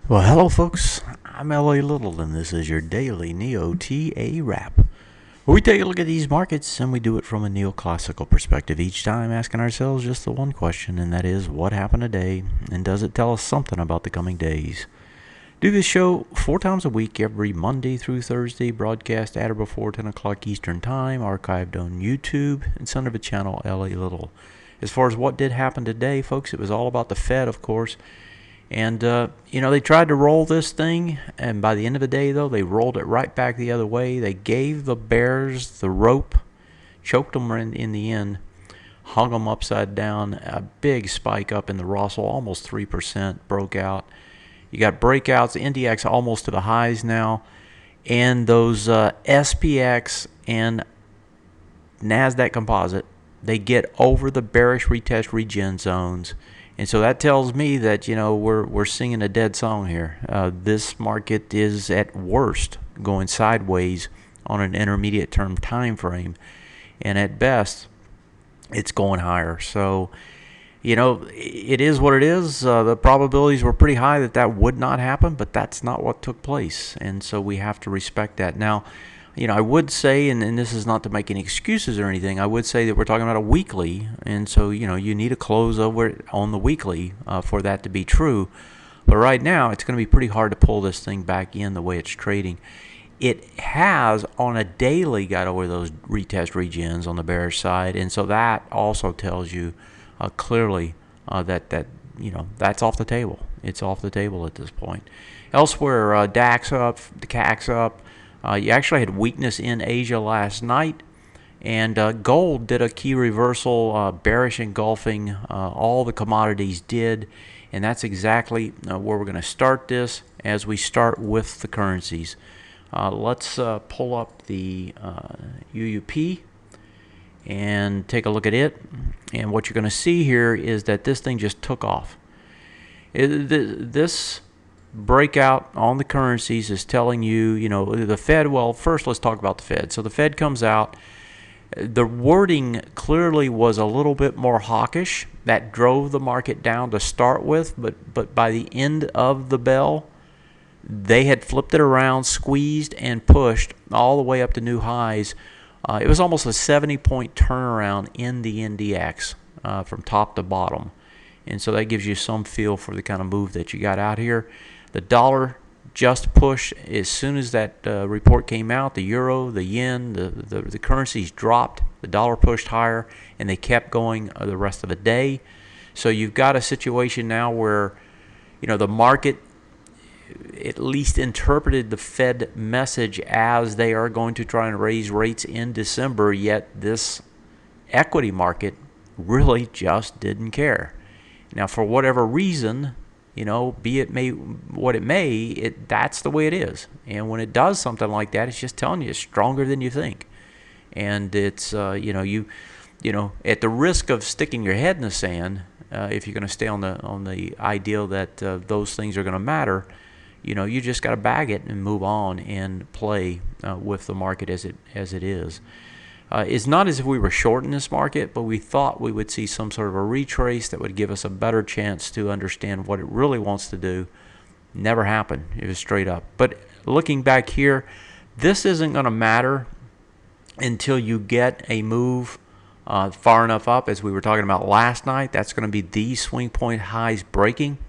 Well, hello, folks. I'm L.A. Little, and this is your daily NeoTA wrap, where we take a look at these markets and we do it from a neoclassical perspective each time, asking ourselves just the one question, and that is, what happened today, and does it tell us something about the coming days? Do this show 4 times a week, every Monday through Thursday, broadcast at or before 10 o'clock Eastern Time, archived on YouTube, and son of a channel, L.A. Little. As far as what did happen today, folks, it was all about the Fed, of course. And, they tried to roll this thing, and by the end of the day, though, they rolled it right back the other way. They gave the bears the rope, choked them in the end, hung them upside down. A big spike up in the Russell, almost 3% broke out. You got breakouts, the NDX almost to the highs now, and those SPX and NASDAQ Composite, they get over the bearish retest regen zones. And so that tells me that, we're singing a dead song here. This market is at worst going sideways on an intermediate term time frame, and at best it's going higher. So, it is what it is. The probabilities were pretty high that would not happen, but that's not what took place, and so we have to respect that. Now, I would say, and this is not to make any excuses or anything, I would say that we're talking about a weekly, and so, you need a close over on the weekly for that to be true. But right now, it's going to be pretty hard to pull this thing back in the way it's trading. It has, on a daily, got over those retest regens on the bearish side, and so that also tells you clearly that that's off the table. It's off the table at this point. Elsewhere, DAX up, the CAC's up. You actually had weakness in Asia last night, and gold did a key reversal, bearish engulfing. All the commodities did, and that's exactly where we're going to start this as we start with the currencies. Let's pull up the UUP and take a look at it. And what you're going to see here is that this thing just took off. This breakout on the currencies is telling you, the Fed, well, first let's talk about the Fed. So the Fed comes out. The wording clearly was a little bit more hawkish. That drove the market down to start with, but by the end of the bell, they had flipped it around, squeezed, and pushed all the way up to new highs. It was almost a 70-point turnaround in the NDX from top to bottom. And so that gives you some feel for the kind of move that you got out here. The dollar just pushed as soon as that report came out. The euro, the yen, the currencies dropped. The dollar pushed higher, and they kept going the rest of the day. So you've got a situation now where, the market at least interpreted the Fed message as they are going to try and raise rates in December, yet this equity market really just didn't care. Now, for whatever reason, be it may what it may, that's the way it is. And when it does something like that, it's just telling you it's stronger than you think. And it's at the risk of sticking your head in the sand, if you're going to stay on the ideal that those things are going to matter, you just got to bag it and move on and play with the market as it is. It's not as if we were short in this market, but we thought we would see some sort of a retrace that would give us a better chance to understand what it really wants to do. Never happened. It was straight up. But looking back here, this isn't going to matter until you get a move far enough up, as we were talking about last night. That's going to be these swing point highs breaking.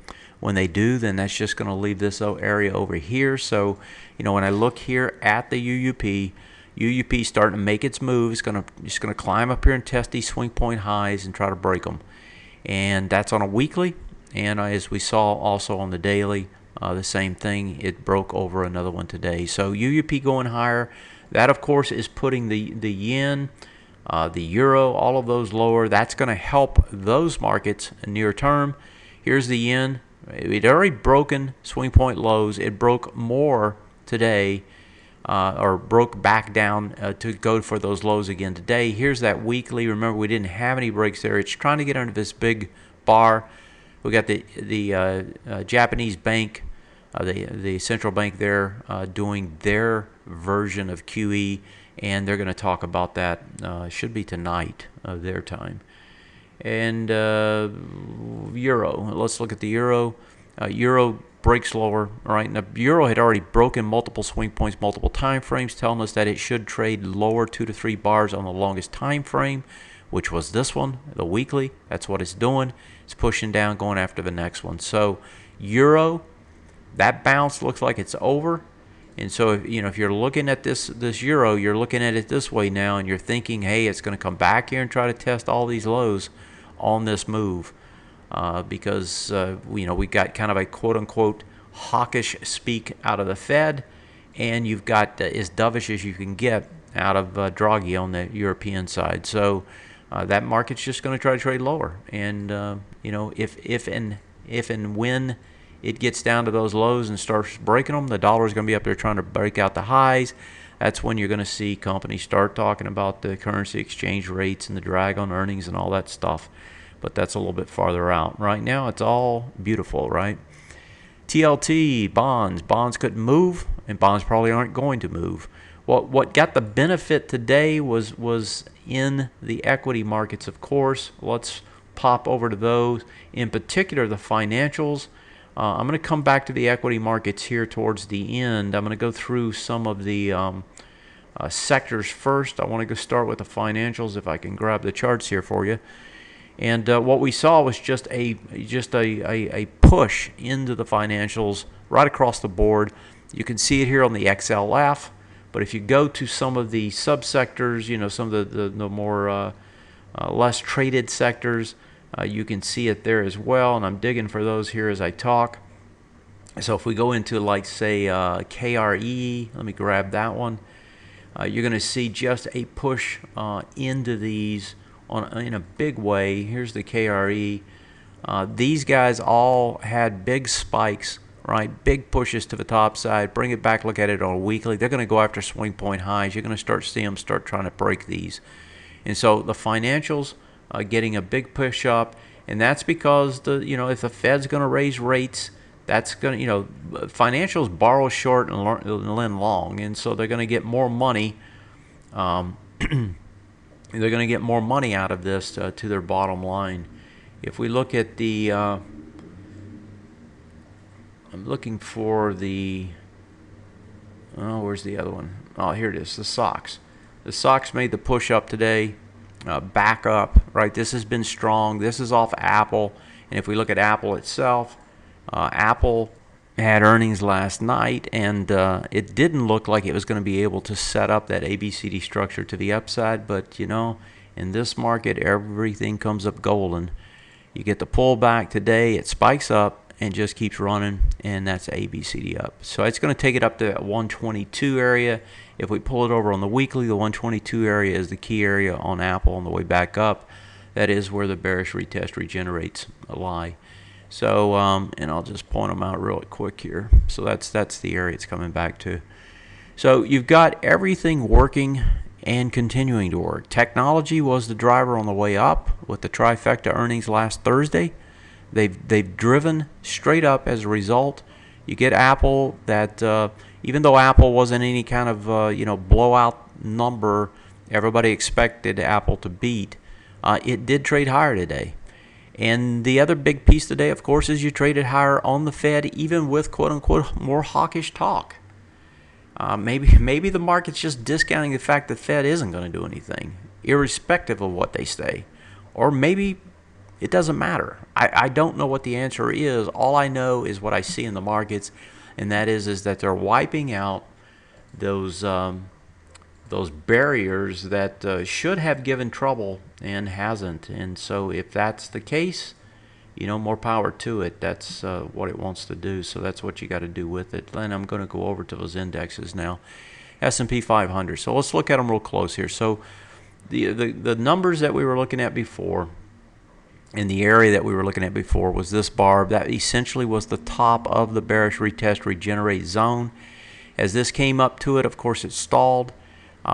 When they do, then that's just going to leave this area over here. So, when I look here at the UUP starting to make its move. It's just going to climb up here and test these swing point highs and try to break them. And that's on a weekly. And as we saw also on the daily, the same thing. It broke over another one today. So UUP going higher. That, of course, is putting the yen, the euro, all of those lower. That's going to help those markets near term. Here's the yen. It already broken swing point lows. It broke more today, or broke back down to go for those lows again today. Here's that weekly. Remember, we didn't have any breaks there. It's trying to get under this big bar. We got the Japanese bank, the central bank there, doing their version of QE, and they're going to talk about that. Should be tonight of their time. And euro. Let's look at the euro. Euro breaks lower, right? And the euro had already broken multiple swing points, multiple time frames, telling us that it should trade lower 2 to 3 bars on the longest time frame, which was this one, the weekly. That's what it's doing. It's pushing down, going after the next one. So euro, that bounce looks like it's over. And so if you're looking at this euro, you're looking at it this way now, and you're thinking, hey, it's going to come back here and try to test all these lows on this move, because we got kind of a quote unquote hawkish speak out of the Fed, and you've got as dovish as you can get out of Draghi on the European side. So that market's just going to try to trade lower, and if and when it gets down to those lows and starts breaking them, the dollar is going to be up there trying to break out the highs. That's when you're going to see companies start talking about the currency exchange rates and the drag on earnings and all that stuff. But that's a little bit farther out. Right now, it's all beautiful, right? TLT, bonds couldn't move, and bonds probably aren't going to move. What got the benefit today was in the equity markets, of course. Let's pop over to those. In particular, the financials. I'm going to come back to the equity markets here towards the end. I'm going to go through some of the sectors first. I want to go start with the financials if I can grab the charts here for you. And what we saw was just a push into the financials right across the board. You can see it here on the XLF. But if you go to some of the subsectors, some of the more less traded sectors, you can see it there as well, and I'm digging for those here as I talk. So if we go into, like, say, KRE, let me grab that one. You're going to see just a push into these in a big way. Here's the KRE. These guys all had big spikes, right? Big pushes to the top side. Bring it back, look at it on a weekly. They're going to go after swing point highs. You're going to start seeing them start trying to break these. And so the financials getting a big push up, and that's because if the Fed's going to raise rates, that's going to financials borrow short and lend long, and so they're going to get more money. They're going to get more money out of this to their bottom line. If we look at the, I'm looking for the. Where's the other one? Oh, here it is. The SOX. The SOX made the push up today. Back up, right? This has been strong. This is off Apple, and if we look at Apple itself, Apple had earnings last night, and it didn't look like it was going to be able to set up that ABCD structure to the upside. But in this market, everything comes up golden. You get the pullback today, it spikes up and just keeps running, and that's ABCD up. So it's going to take it up to that 122 area. If we pull it over on the weekly, the 122 area is the key area on Apple on the way back up. That is where the bearish retest regenerates lie. So, and I'll just point them out real quick here. So that's the area it's coming back to. So you've got everything working and continuing to work. Technology was the driver on the way up with the trifecta earnings last Thursday. They've driven straight up as a result. You get Apple that even though Apple wasn't any kind of blowout number everybody expected Apple to beat, it did trade higher today. And the other big piece today, of course, is you traded higher on the Fed, even with quote unquote more hawkish talk. Maybe the market's just discounting the fact that the Fed isn't going to do anything, irrespective of what they say, or maybe it doesn't matter. I don't know what the answer is. All I know is what I see in the markets, and that is that they're wiping out those barriers that should have given trouble and hasn't. And so if that's the case, more power to it. That's what it wants to do. So that's what you got to do with it. Then I'm going to go over to those indexes now. S&P 500. So let's look at them real close here. So the numbers that we were looking at before, in the area that we were looking at before, was this bar. That essentially was the top of the bearish retest regenerate zone. As this came up to it, of course, it stalled.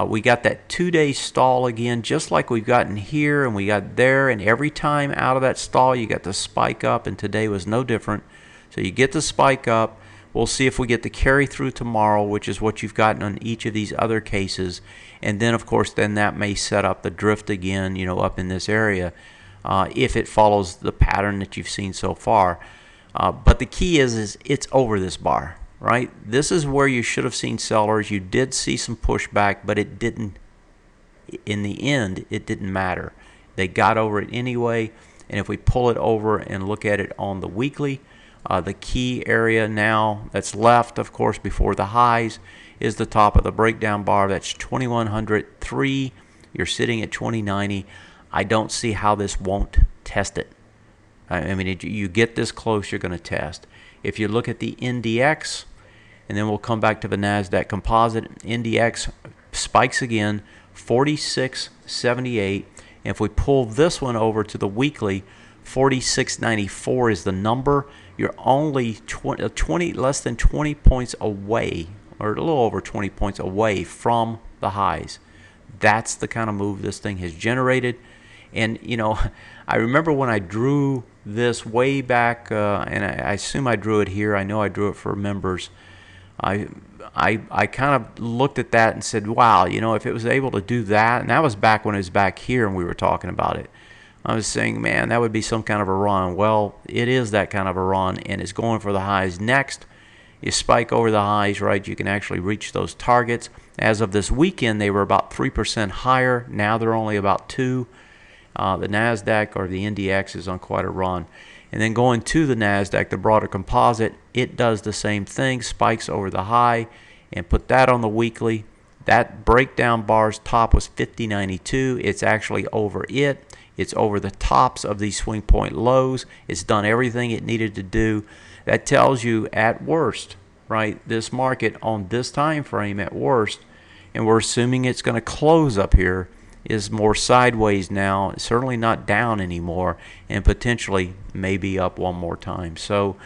We got that 2-day stall again, just like we've gotten here and we got there. And every time out of that stall, you got the spike up, and today was no different. So you get the spike up. We'll see if we get the carry through tomorrow, which is what you've gotten on each of these other cases. And then, of course, then that may set up the drift again, up in this area, if it follows the pattern that you've seen so far. But the key is it's over this bar, right? This is where you should have seen sellers. You did see some pushback, but it didn't, in the end, it didn't matter. They got over it anyway. And if we pull it over and look at it on the weekly, the key area now that's left, of course, before the highs is the top of the breakdown bar. That's 2103. You're sitting at 2090. I don't see how this won't test it. I mean, you get this close, you're going to test. If you look at the NDX, and then we'll come back to the NASDAQ composite, NDX spikes again, 46.78. And if we pull this one over to the weekly, 46.94 is the number. You're only 20, less than 20 points away, or a little over 20 points away from the highs. That's the kind of move this thing has generated. And, you know, I remember when I drew this way back, and I assume I drew it here. I know I drew it for members. I kind of looked at that and said, wow, you know, if it was able to do that, and that was back when it was back here and we were talking about it. I was saying, man, that would be some kind of a run. Well, it is that kind of a run, and it's going for the highs next. You spike over the highs, right? You can actually reach those targets. As of this weekend, they were about 3% higher. Now they're only about 2%. The NASDAQ or the NDX is on quite a run. And then going to the NASDAQ, the broader composite, it does the same thing, spikes over the high, and put that on the weekly. That breakdown bar's top was 50.92. It's actually over it. It's over the tops of these swing point lows. It's done everything it needed to do. That tells you at worst, right, this market on this time frame at worst, and we're assuming it's going to close up here, is more sideways now, certainly not down anymore, and potentially maybe up one more time. So,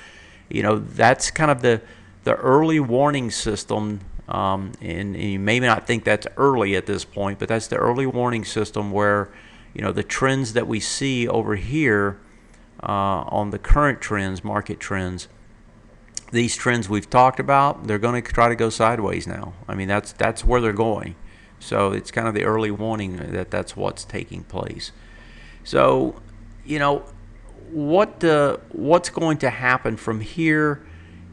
you know, that's kind of the early warning system, and you may not think that's early at this point, but that's the early warning system where, you know, the trends that we see over here on the current trends, market trends, these trends we've talked about, they're going to try to go sideways now. I mean, that's where they're going. So it's kind of the early warning that that's what's taking place. So, you know, what's going to happen from here?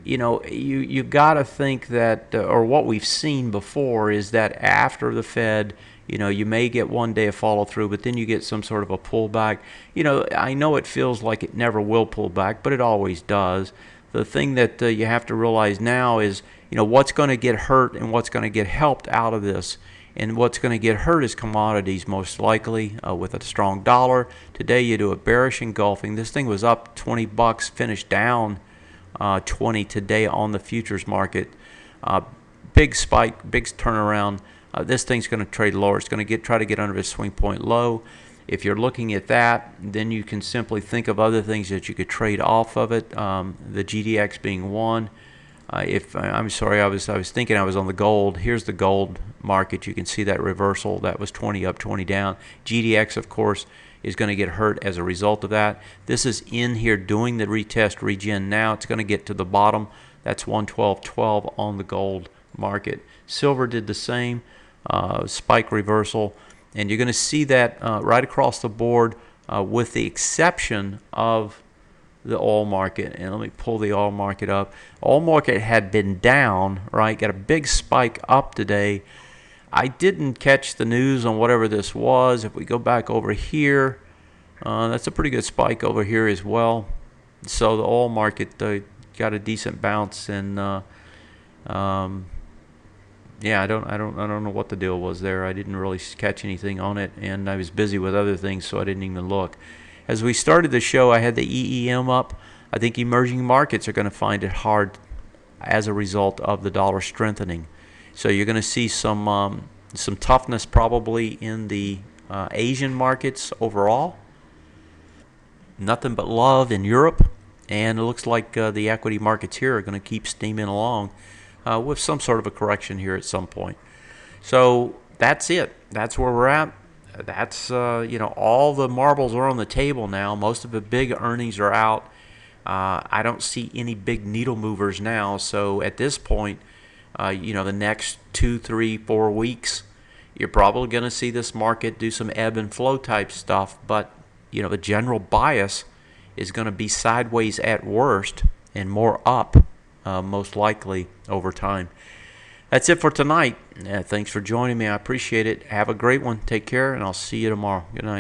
You know, you got to think that, or what we've seen before is that after the Fed, you know, you may get one day of follow through, but then you get some sort of a pullback. You know, I know it feels like it never will pull back, but it always does. The thing that you have to realize now is, you know, what's going to get hurt and what's going to get helped out of this. And what's going to get hurt is commodities, most likely, with a strong dollar. Today you do a bearish engulfing. This thing was up 20 bucks, finished down 20 today on the futures market. Big spike, big turnaround. This thing's going to trade lower. It's going to try to get under this swing point low. If you're looking at that, then you can simply think of other things that you could trade off of it. The GDX being one. I'm sorry, I was thinking I was on the gold. Here's the gold market. You can see that reversal. That was 20 up, 20 down. GDX, of course, is going to get hurt as a result of that. This is in here doing the retest regen now. It's going to get to the bottom. That's 112.12 on the gold market. Silver did the same, spike reversal. And you're going to see that right across the board with the exception of the oil market. And let me pull the oil market up. Oil market had been down, right? Got a big spike up today. I didn't catch the news on whatever this was. If we go back over here, that's a pretty good spike over here as well. So the oil market got a decent bounce, and yeah, I don't know what the deal was there. I didn't really catch anything on it, and I was busy with other things, so I didn't even look. As we started the show, I had the EEM up. I think emerging markets are going to find it hard as a result of the dollar strengthening. So you're going to see some toughness probably in the Asian markets overall. Nothing but love in Europe, and it looks like the equity markets here are going to keep steaming along with some sort of a correction here at some point. So that's it. That's where we're at. That's, you know, all the marbles are on the table now. Most of the big earnings are out. I don't see any big needle movers now. So at this point, you know, the next 2, 3, 4 weeks, you're probably going to see this market do some ebb and flow type stuff. But, you know, the general bias is going to be sideways at worst and more up most likely over time. That's it for tonight. Thanks for joining me. I appreciate it. Have a great one. Take care, and I'll see you tomorrow. Good night.